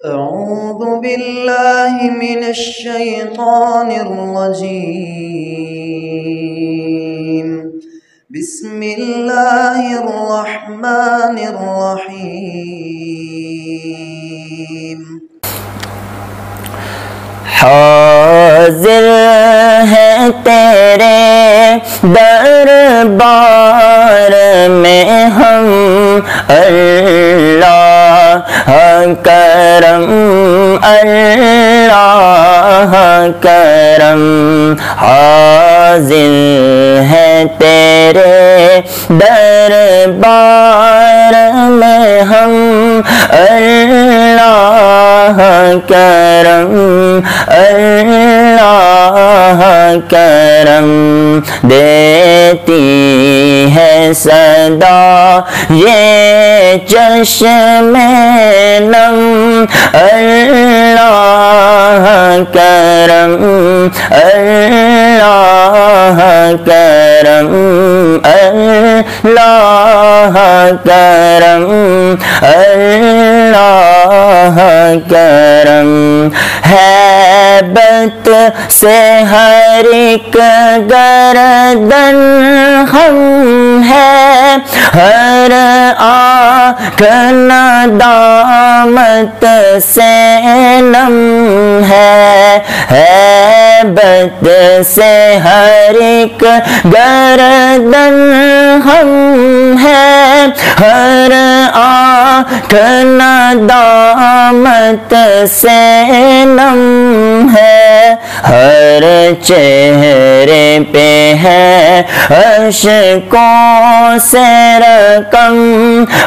أعوذ بالله من الشيطان الرجيم. بسم الله الرحمن الرحيم. حاضر ہے تیرے دربار میں ہم اللہ کرم اللہ کرم. حاضر ہے تیرے دربار میں ہم اللہ کرم اللہ کرم. دیتی ہے صدا یہ چشم نم اللہ کرم اللہ کرم اللہ کرم اللہ کرم. ہیبت سے ہر ایک گردن خم ہے، ہر آنکھ ندامت سے نم ہے. ہیبت سے ہر ایک گردن خم ہے، ہر آنکھ ندامت سے نم ہے. ہر چہرے پہ ہے اشکوں سے رقم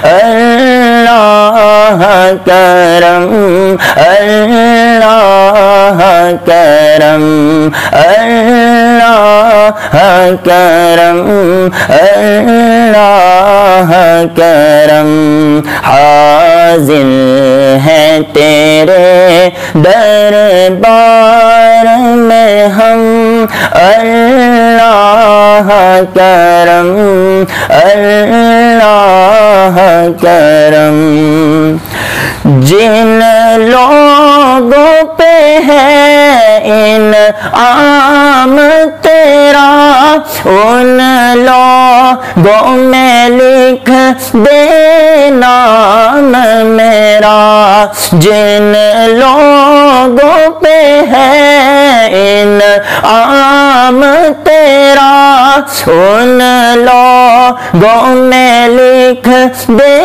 اللہ کرم اللہ کرم اللہ کرم اللہ کرم. حاضر ہے تیرے دربار میں ہم اللہ کرم اللہ کرم. جن لوگوں پہ ہے انعام تیرا ان لوگوں میں لکھ دے نام میرا. جن لوگوں پہ ہے انعام تیرا ان لوگوں میں لکھ دے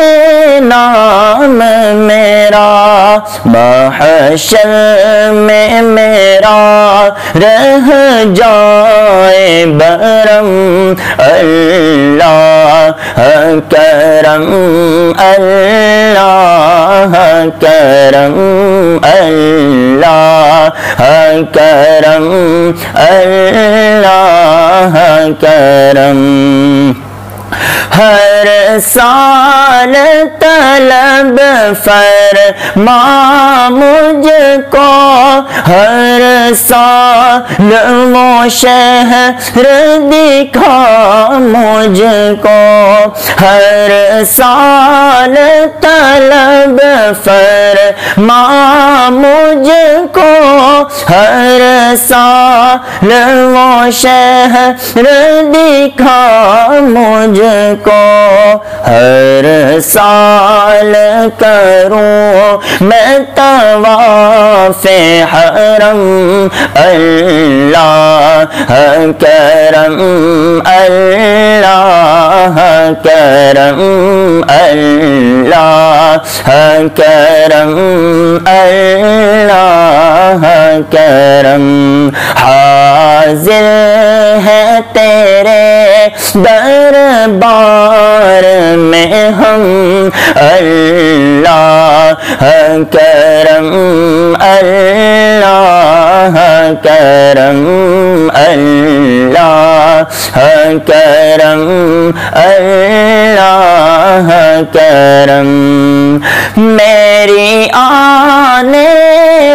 نام میرا. محشر میں میرا رہ جائے برم اللہ کرم اللہ کرم اللہ کرم اللہ کرم. ہر سال طلب فرما مجھ کو، ہر سال وہ شہر دکھا مجھ کو. ہر سال طلب فرما مجھ کو، ہر سال وہ شہر دکھا مجھ کو. ہر سال کروں میں طواف حرم اللہ کرم اللہ کرم اللہ کرم اللہ کرم. حاضر ہے تیرے دربار میں ہم اللہ کرم اللہ کرم اللہ کرم اللہ کرم. میری آنے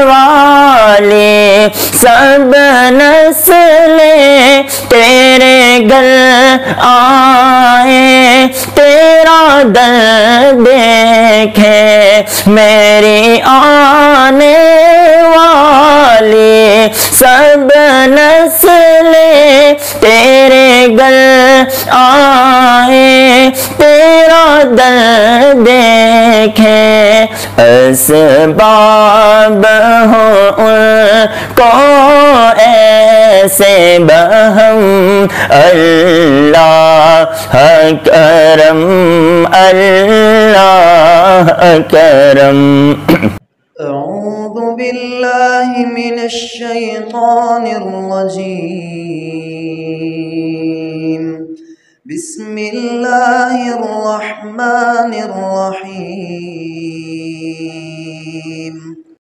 والی سب نسلیں تیرے گھر آئے تیرا در دیکھے. میری آئے تیرا در دیکھیں اسباب ہو ان کو ایسے بہم اللہ کرم اللہ کرم أعوذ بالله من الشيطان الرجيم بسم الله الرحمن الرحيم